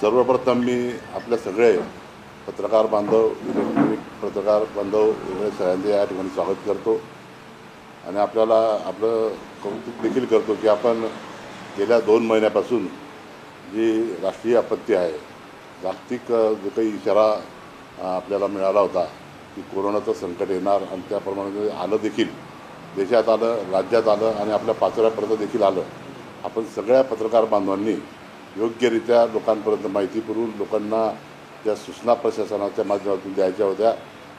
सर्वप्रथम मी आपल्या सगळे पत्रकार बांधव, इलेक्ट्रॉनिक पत्रकार बांधव सगळ्यांचे या ठिकाणी स्वागत करतो आणि आपल्याला आपलं कौतुक देखील करतो की आपण गेल्या 2 महिन्यापासून जी राष्ट्रीय आपत्ती आहे, जागतिक जो काही इशारा आपल्याला मिळाला होता की कोरोनाचं संकट येणार आणि त्याप्रमाणे आलं देखील, देशात आलं, राज्यात आलं आणि आपल्या पाचोऱ्यापर्यंत देखील आलं. आपण सगळ्या पत्रकार बांधवांनी योग्यरित्या लोकांपर्यंत माहिती पुरवून लोकांना ज्या सूचना प्रशासनाच्या माध्यमातून द्यायच्या होत्या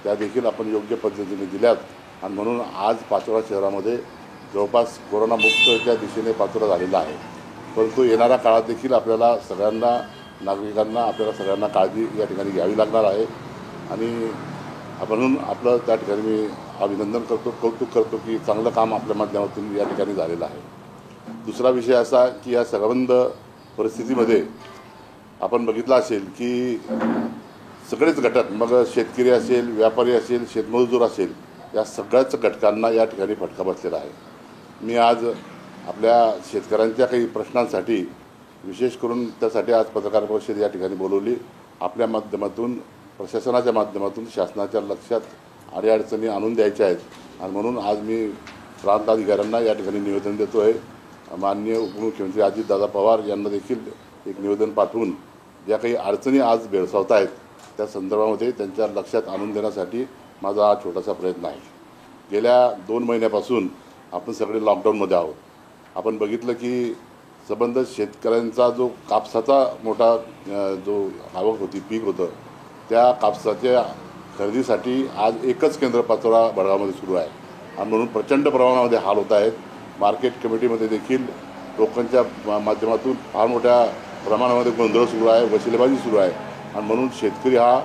त्या देखील आपण योग्य पद्धतीने दिल्यात आणि म्हणून आज पाचोरा शहरामध्ये जवळपास कोरोनामुक्तच्या दिशेने पाचोरा झालेला आहे. परंतु येणाऱ्या काळात देखील आपल्याला सगळ्यांना, नागरिकांना, आपल्याला सगळ्यांना काळजी या ठिकाणी घ्यावी लागणार आहे आणि म्हणून आपलं त्या ठिकाणी मी अभिनंदन करतो, कौतुक करतो की चांगलं काम आपल्या माध्यमातून या ठिकाणी झालेलं आहे. दुसरा विषय असा की या संबंध परिस्थितीमध्ये आपण बघितलं असेल की सगळेच घटक, मग शेतकरी असेल, व्यापारी असेल, शेतमजूर असेल, या सगळ्याच घटकांना या ठिकाणी फटका बसलेला आहे. मी आज आपल्या शेतकऱ्यांच्या काही प्रश्नांसाठी, विशेष करून त्यासाठी आज पत्रकार परिषद या ठिकाणी बोलवली. आपल्या माध्यमातून, प्रशासनाच्या माध्यमातून शासनाच्या लक्षात अडीअडचणी आणून द्यायच्या आहेत आणि म्हणून आज मी प्रांत अधिकाऱ्यांना या ठिकाणी निवेदन देतो आहे. माननीय उपमुख्यमंत्री अजितदादा पवार यांना देखील एक निवेदन पाठवून ज्या काही अडचणी आज भेडसावत आहेत त्या संदर्भामध्ये त्यांच्या लक्षात आणून देण्यासाठी माझा हा छोटासा प्रयत्न आहे. गेल्या 2 महिन्यापासून आपण सगळे लॉकडाऊनमध्ये आहोत. आपण बघितलं की संबंध शेतकऱ्यांचा जो कापसाचा मोठा जो आवक होती, पीक होतं, त्या कापसाच्या खरेदीसाठी आज एकच केंद्र पाचोरा बडगावमध्ये सुरू आहे आणि म्हणून प्रचंड प्रमाणामध्ये हाल होत आहेत. मार्केट कमिटीमध्ये देखील लोकांच्या माध्यमातून फार मोठ्या प्रमाणामध्ये गोंधळ सुरू आहे, वशिलेबाजी सुरू आहे आणि म्हणून शेतकरी हा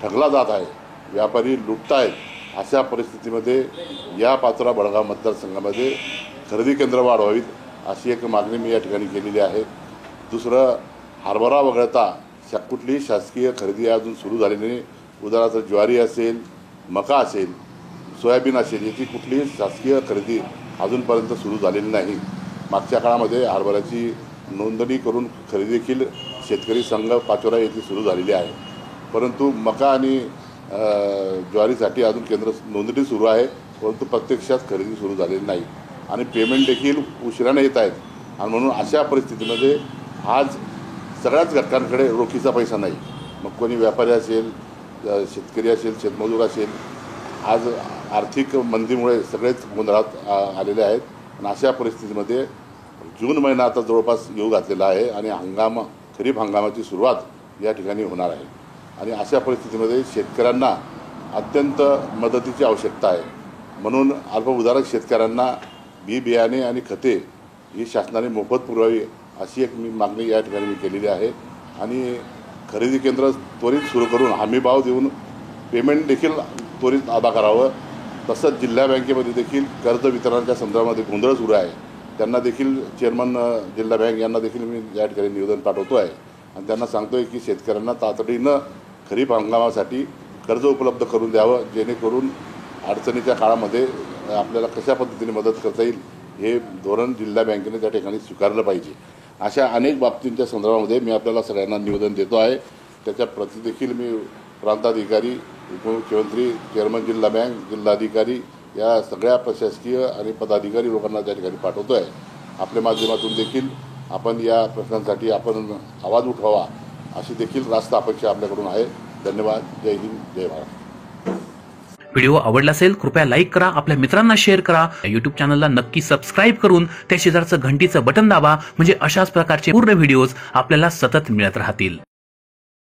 ठगला जात आहे, व्यापारी लुटत आहेत. अशा परिस्थितीमध्ये या पाचोरा बडगाव मतदारसंघामध्ये खरेदी केंद्र वाढवावीत अशी एक मागणी मी या ठिकाणी केलेली आहे. दुसरं, हरभरा वगळता कुठलीही शासकीय खरेदी अजून सुरू झालेली नाही. उदाहरणार्थ ज्वारी असेल, मका असेल, सोयाबीन असेल, याची कुठलीही शासकीय खरेदी अजूनपर्यंत सुरू झालेली नाही. मागच्या काळामध्ये हरभऱ्याची नोंदणी करून खरेदी देखील शेतकरी संघ पाचोरा येथे सुरू झालेली आहे. परंतु मका आणि ज्वारीसाठी अजून केंद्र नोंदणी सुरू आहे, परंतु प्रत्यक्षात खरेदी सुरू झालेली नाही आणि पेमेंट देखील उशिराने येत आहेत आणि म्हणून अशा परिस्थितीमध्ये आज सगळ्याच घटकांकडे रोखीचा पैसा नाही. मग कोणी व्यापारी असेल, शेतकरी असेल, शेतमजूर असेल, आज आर्थिक मंदीमुळे सगळेच गोंधळात आलेले आहेत आणि अशा परिस्थितीमध्ये जून महिना आता जवळपास येऊ घातलेला आहे आणि खरीप हंगामाची सुरुवात या ठिकाणी होणार आहे आणि अशा परिस्थितीमध्ये शेतकऱ्यांना अत्यंत मदतीची आवश्यकता आहे. म्हणून अल्पभूधारक शेतकऱ्यांना बियाणे आणि खते ही शासनाने मोफत पुरवावी अशी एक मागणी या ठिकाणी मी केलेली आहे आणि खरेदी केंद्र त्वरित सुरू करून हमीभाव देऊन पेमेंट देखील त्वरित अदा करावं. तसंच जिल्हा बँकेमध्ये देखील कर्ज वितरणाच्या संदर्भामध्ये गोंधळ सुरू आहे. त्यांना देखील चेअरमन जिल्हा बँक यांना देखील मी या ठिकाणी निवेदन पाठवतो आहे आणि त्यांना सांगतो आहे की शेतकऱ्यांना तातडीनं खरीप हंगामासाठी कर्ज उपलब्ध करून द्यावं, जेणेकरून अडचणीच्या काळामध्ये आपल्याला कशा पद्धतीने मदत करता येईल हे धोरण जिल्हा बँकेने त्या ठिकाणी स्वीकारलं पाहिजे. अशा अनेक बाबतींच्या संदर्भामध्ये मी आपल्याला सगळ्यांना निवेदन देतो आहे. त्याच्या प्रती देखील मी प्रांताधिकारी, उपमुख्यमंत्री, चेअरमन जिल्हा बँक, जिल्हाधिकारी या सगळ्या प्रशासकीय आणि पदाधिकारी लोकांना त्या ठिकाणी पाठवतो आहे. आपल्या माध्यमातून देखील आपण या प्रश्नांसाठी आपण आवाज उठवावा अशी देखील रास्त अपेक्षा आपल्याकडून आहे. धन्यवाद. जय हिंद, जय भारत. व्हिडिओ आवडला असेल कृपया लाईक करा, आपल्या मित्रांना शेअर करा, YouTube चॅनलला नक्की सबस्क्राईब करून त्या शेजारचं घंटीचं बटन दाबा, म्हणजे अशाच प्रकारचे पूर्ण व्हिडिओज आपल्याला सतत मिळत राहतील.